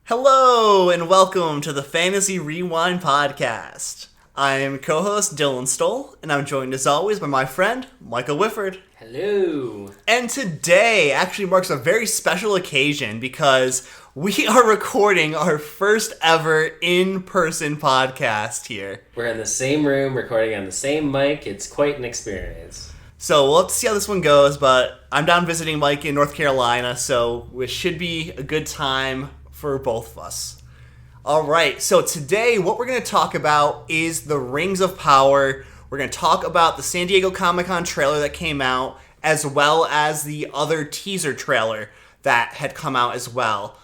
Hello, and welcome to the Fantasy Rewind podcast. I am co-host Dylan Stoll, and I'm joined as always by my friend Michael Whifford. Hello. And today actually marks a very special occasion because we are recording our first ever in-person podcast here. We're in the same room, recording on the same mic. It's quite an experience. So we'll have to see how this one goes, but I'm down visiting Mike in North Carolina, so it should be a good time for both of us. All right, so today what we're going to talk about is the Rings of Power. We're going to talk about the San Diego Comic-Con trailer that came out, as well as the other teaser trailer that had come out as well.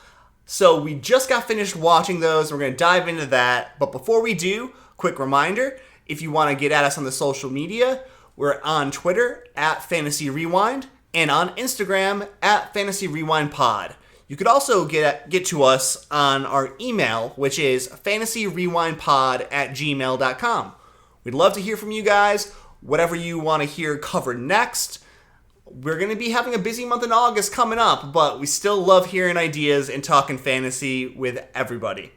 So we just got finished watching those. We're going to dive into that. But before we do, quick reminder, if you want to get at us on the social media, we're on Twitter at Fantasy Rewind and on Instagram at Fantasy Rewind Pod. You could also get to us on our email, which is fantasyrewindpod@gmail.com. We'd love to hear from you guys, whatever you want to hear covered next. We're going to be having a busy month in August coming up, but we still love hearing ideas and talking fantasy with everybody.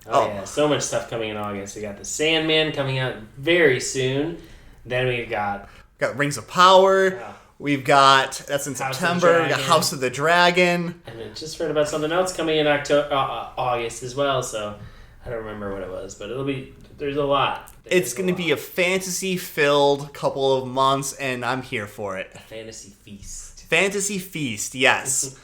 Oh yeah, so much stuff coming in August. We got The Sandman coming out very soon. Then we've got Rings of Power. We've got, that's in House September, we got House of the Dragon. And I just heard about something else coming in August as well, so I don't remember what it was, but there's a lot. It's going to be a fantasy-filled couple of months, and I'm here for it. A fantasy feast. Fantasy feast, yes.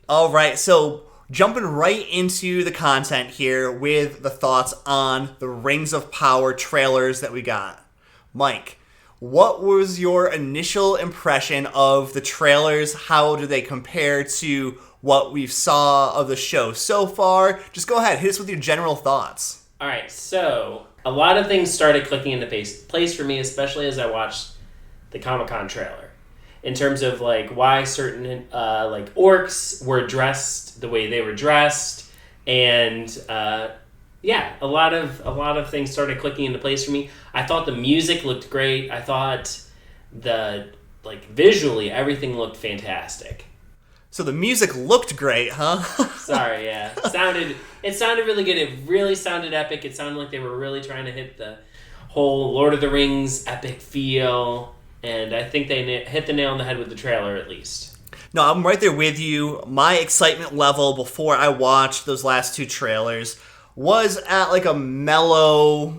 All right, so jumping right into the content here with the thoughts on the Rings of Power trailers that we got. Mike, what was your initial impression of the trailers? How do they compare to what we've saw of the show so far? Just go ahead, hit us with your general thoughts. All right, so a lot of things started clicking into place for me, especially as I watched the Comic-Con trailer. In terms of why certain orcs were dressed the way they were dressed, and a lot of things started clicking into place for me. I thought the music looked great. I thought visually everything looked fantastic. So the music looked great, huh? Sorry, yeah. It sounded really good. It really sounded epic. It sounded like they were really trying to hit the whole Lord of the Rings epic feel. And I think they hit the nail on the head with the trailer, at least. No, I'm right there with you. My excitement level before I watched those last two trailers was at a mellow,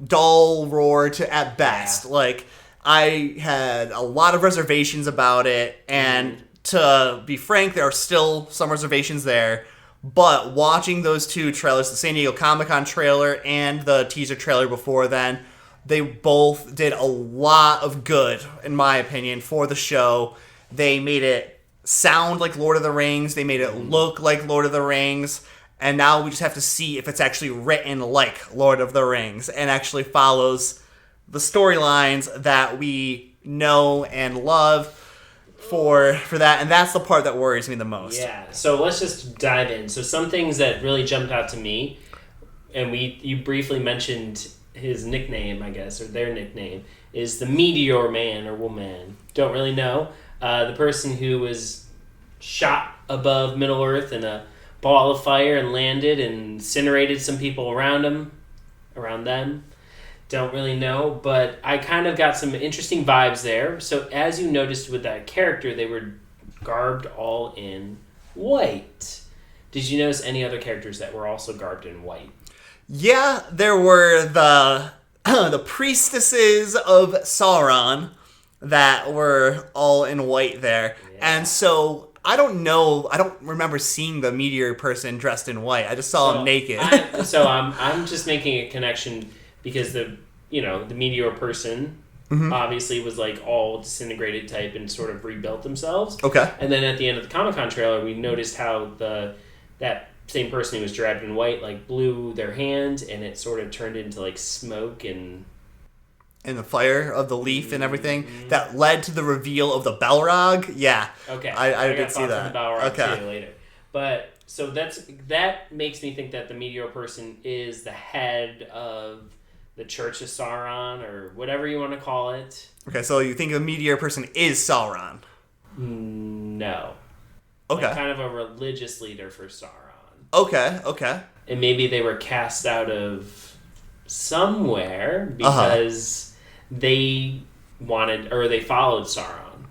dull roar to at best. Yeah. I had a lot of reservations about it, and to be frank, there are still some reservations there. But watching those two trailers, the San Diego Comic-Con trailer and the teaser trailer before then, they both did a lot of good, in my opinion, for the show. They made it sound like Lord of the Rings. They made it look like Lord of the Rings. And now we just have to see if it's actually written like Lord of the Rings and actually follows the storylines that we know and love for that. And that's the part that worries me the most. Yeah, so let's just dive in. So some things that really jumped out to me, and you briefly mentioned his nickname, I guess, or their nickname, is the Meteor Man or Woman. Don't really know. The person who was shot above Middle-earth in a ball of fire and landed and incinerated some people around them. Don't really know, but I kind of got some interesting vibes there. So as you noticed with that character, they were garbed all in white. Did you notice any other characters that were also garbed in white? Yeah, there were the priestesses of Sauron that were all in white there. Yeah. And so I don't remember seeing the meteor person dressed in white. I just saw him naked. I'm just making a connection because the meteor person obviously was all disintegrated type and sort of rebuilt themselves. Okay. And then at the end of the Comic-Con trailer, we noticed how that same person who was draped in white blew their hand and it sort of turned into smoke and the fire of the leaf and everything that led to the reveal of the Balrog. Yeah. Okay. I did see that. On the Balrog too later. But so that makes me think that the meteor person is the head of the Church of Sauron or whatever you want to call it. Okay, so you think the meteor person is Sauron? No. Okay. Kind of a religious leader for Sauron. Okay. And maybe they were cast out of somewhere because they wanted, or they followed Sauron.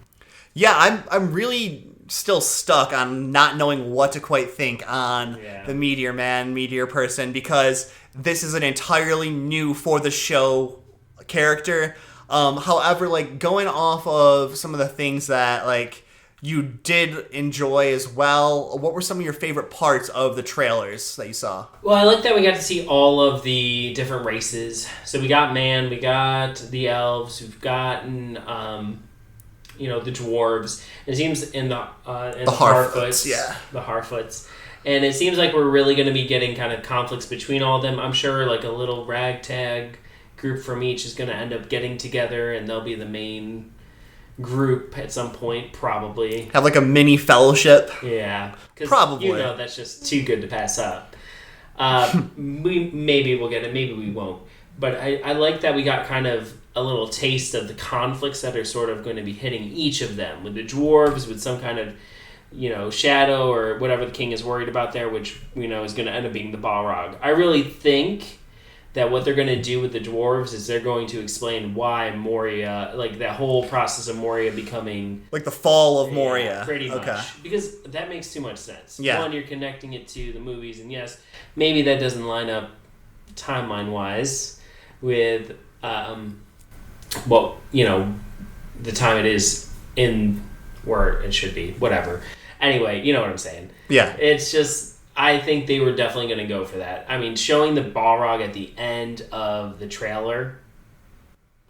Yeah, I'm really still stuck on not knowing what to quite think on the Meteor Man, Meteor Person, because this is an entirely new for the show character. However, like, going off of some of the things that, like, you did enjoy as well, what were some of your favorite parts of the trailers that you saw? Well, I like that we got to see all of the different races. So we got man, we got the elves, we've gotten, the dwarves. It seems in the Harfoots, the Harfoots. And it seems like we're really going to be getting kind of conflicts between all of them. I'm sure like a little ragtag group from each is going to end up getting together, and they'll be the main group at some point, probably. Have like a mini fellowship? Yeah. Probably. That's just too good to pass up. Maybe we'll get it, maybe we won't. But I like that we got kind of a little taste of the conflicts that are sort of going to be hitting each of them. With the dwarves, with some kind of, shadow or whatever the king is worried about there, which, is going to end up being the Balrog. I really think that what they're going to do with the dwarves is they're going to explain why Moria, like that whole process of Moria becoming... Like the fall of Moria. Yeah, pretty much. Because that makes too much sense. Yeah. One, you're connecting it to the movies, and yes, maybe that doesn't line up timeline-wise with, the time it is in where it should be. Whatever. Anyway, you know what I'm saying. Yeah. It's just... I think they were definitely going to go for that. I mean, showing the Balrog at the end of the trailer,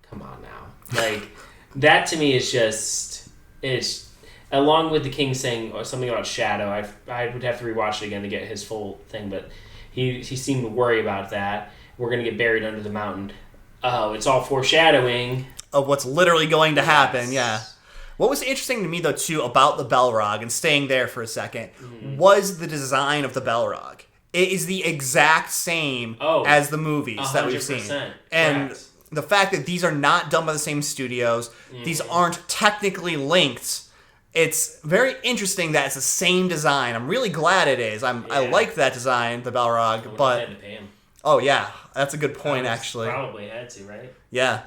come on now. Like, that to me is just, it's, along with the king saying something about Shadow, I would have to rewatch it again to get his full thing, but he seemed to worry about that. We're going to get buried under the mountain. Oh, it's all foreshadowing. Of what's literally going to happen, yeah. What was interesting to me, though, too, about the Balrog, and staying there for a second, was the design of the Balrog. It is the exact same as the movies 100%. That we've seen. And the fact that these are not done by the same studios, these aren't technically linked, it's very interesting that it's the same design. I'm really glad it is. I like that design, the Balrog, but... Had to pay him. Oh, yeah. That's a good point, actually. Probably had to, right? Yeah.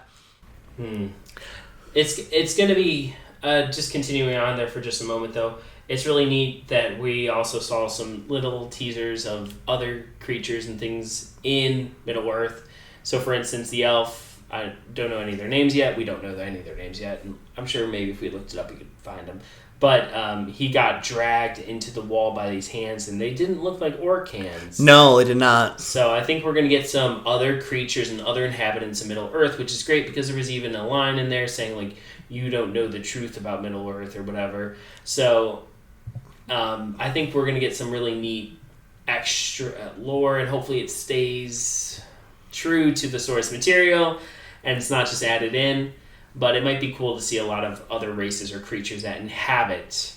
It's going to be... just continuing on there for just a moment, though, it's really neat that we also saw some little teasers of other creatures and things in Middle-earth. So, for instance, the elf, I don't know any of their names yet. We don't know any of their names yet. And I'm sure maybe if we looked it up, we could find them. But he got dragged into the wall by these hands, and they didn't look like orc hands. No, they did not. So I think we're going to get some other creatures and other inhabitants of Middle-earth, which is great because there was even a line in there saying, like, you don't know the truth about Middle-earth or whatever. So I think we're going to get some really neat extra lore, and hopefully it stays true to the source material and it's not just added in. But it might be cool to see a lot of other races or creatures that inhabit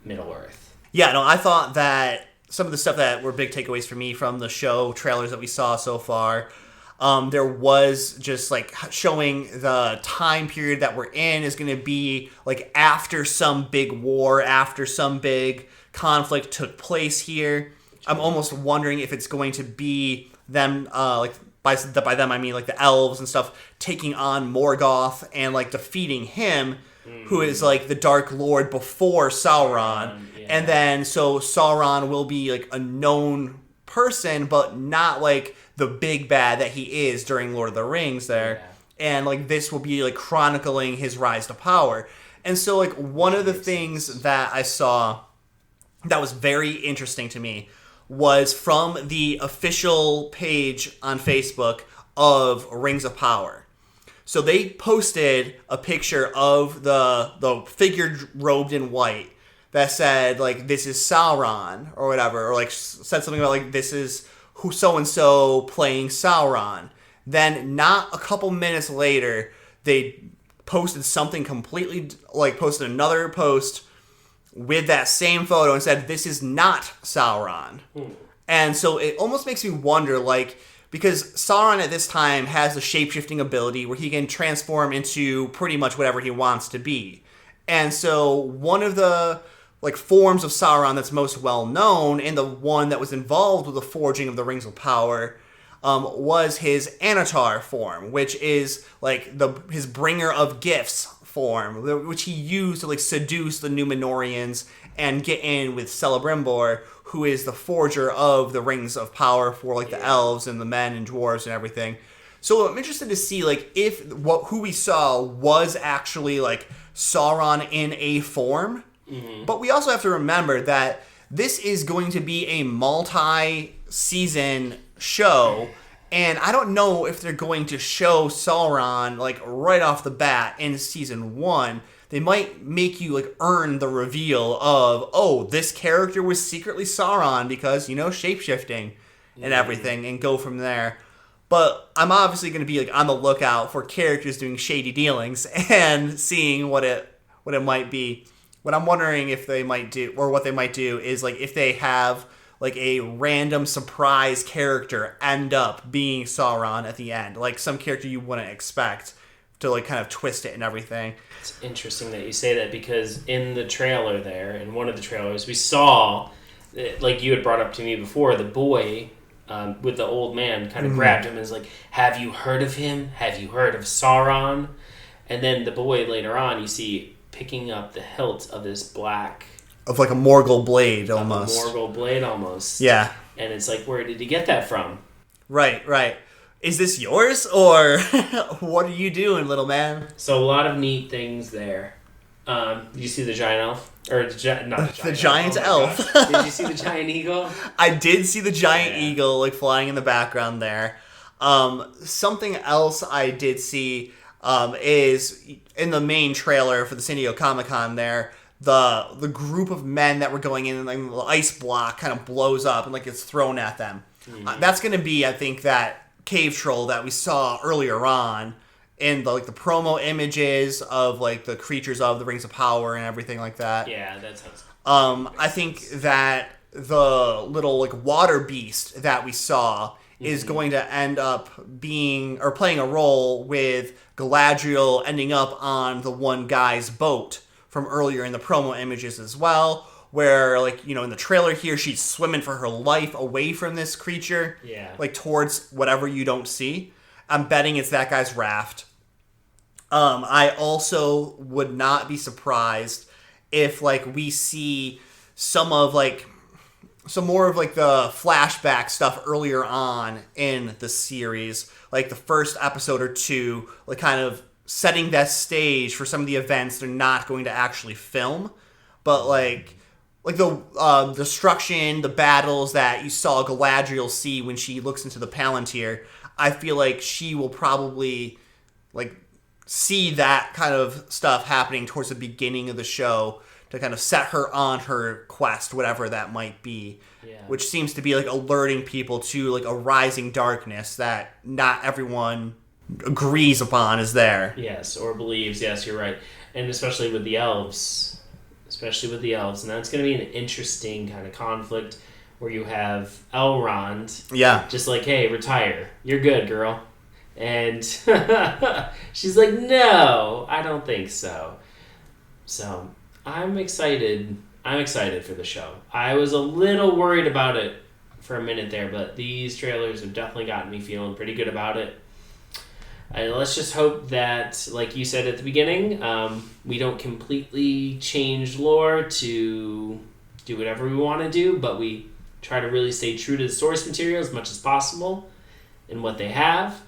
Middle-earth. Yeah, no, I thought that some of the stuff that were big takeaways for me from the show trailers that we saw so far, there was just like showing the time period that we're in is going to be like after some big war, after some big conflict took place here. I'm almost wondering if it's going to be them, like by them I mean like the elves and stuff, taking on Morgoth and like defeating him, who is like the Dark Lord before Sauron. Yeah. And then so Sauron will be like a known person, but not like the big bad that he is during Lord of the Rings there. Yeah. And like this will be like chronicling his rise to power. And so like one of the things that I saw that was very interesting to me was from the official page on Facebook of Rings of Power. So they posted a picture of the figure robed in white that said like this is Sauron or whatever, or like said something about like this is who so and so playing Sauron. Then not a couple minutes later, they posted something completely like posted another post with that same photo and said this is not Sauron. And so it almost makes me wonder, like, because Sauron at this time has the shape-shifting ability where he can transform into pretty much whatever he wants to be. And so one of the like forms of Sauron that's most well known, and the one that was involved with the forging of the Rings of Power, was his Anatar form, which is like his bringer of gifts form, which he used to like seduce the Númenóreans and get in with Celebrimbor, who is the forger of the Rings of Power for like the elves and the men and dwarves and everything. So I'm interested to see like if who we saw was actually like Sauron in a form. Mm-hmm. But we also have to remember that this is going to be a multi-season show, and I don't know if they're going to show Sauron like right off the bat in season 1. They might make you like earn the reveal of, oh, this character was secretly Sauron because, shape-shifting and everything, and go from there. But I'm obviously going to be like on the lookout for characters doing shady dealings and seeing what it might be. What I'm wondering if they might do, or what they might do, is like if they have like a random surprise character end up being Sauron at the end, like some character you wouldn't expect to like kind of twist it and everything. It's interesting that you say that, because in the trailer there, in one of the trailers, we saw, like you had brought up to me before, the boy with the old man kind of grabbed him and was like, "Have you heard of him? Have you heard of Sauron?" And then the boy later on, you see picking up the hilt of this black... Of like a Morgul blade, almost. A Morgul blade, almost. Yeah. And it's like, where did he get that from? Right. Is this yours, or what are you doing, little man? So a lot of neat things there. Did you see the giant elf? Or not the giant the giant elf. Did you see the giant eagle? I did see the giant eagle like flying in the background there. Something else I did see is in the main trailer for the San Diego Comic-Con there, the group of men that were going in and like, the ice block kind of blows up and like it's thrown at them. Mm-hmm. That's going to be, I think, that cave troll that we saw earlier on in the promo images of like the creatures of the Rings of Power and everything like that. Yeah, that sounds... I think that the little like water beast that we saw is going to end up being, or playing a role with Galadriel ending up on the one guy's boat from earlier in the promo images as well, where like, in the trailer here, she's swimming for her life away from this creature, like towards whatever you don't see. I'm betting it's that guy's raft. I also would not be surprised if like we see some more of like the flashback stuff earlier on in the series, like the first episode or two, like kind of setting that stage for some of the events they're not going to actually film, but like the destruction, the battles that you saw Galadriel see when she looks into the Palantir. I feel like she will probably like see that kind of stuff happening towards the beginning of the show to kind of set her on her quest, whatever that might be, which seems to be like alerting people to like a rising darkness that not everyone agrees upon is there. Yes, or believes. Yes, you're right. And especially with the elves. And that's going to be an interesting kind of conflict where you have Elrond. Yeah. Just like, hey, retire. You're good, girl. And she's like, no, I don't think so. So I'm excited. I'm excited for the show. I was a little worried about it for a minute there, but these trailers have definitely gotten me feeling pretty good about it. And let's just hope that, like you said at the beginning, we don't completely change lore to do whatever we want to do, but we try to really stay true to the source material as much as possible in what they have,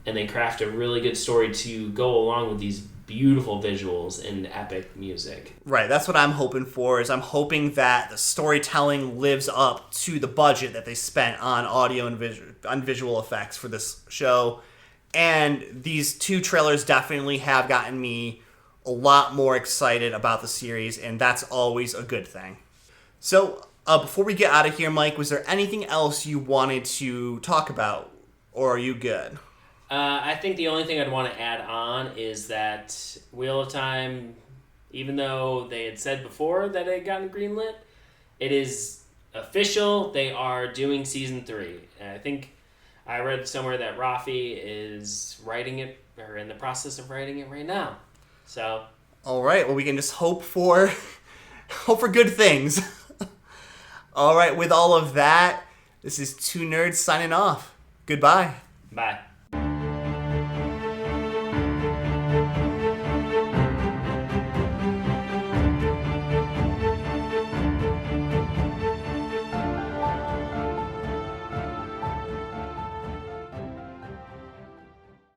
and they craft a really good story to go along with these beautiful visuals and epic music. Right, that's what I'm hoping for, is I'm hoping that the storytelling lives up to the budget that they spent on audio and visual effects for this show. And these two trailers definitely have gotten me a lot more excited about the series, and that's always a good thing. So, before we get out of here, Mike, was there anything else you wanted to talk about, or are you good? I think the only thing I'd want to add on is that Wheel of Time, even though they had said before that it had gotten greenlit, it is official. They are doing season 3. And I think I read somewhere that Rafi is writing it, or in the process of writing it right now. So, all right. Well, we can just hope for Hope for good things. All right, with all of that, this is Two Nerds signing off. Goodbye. Bye.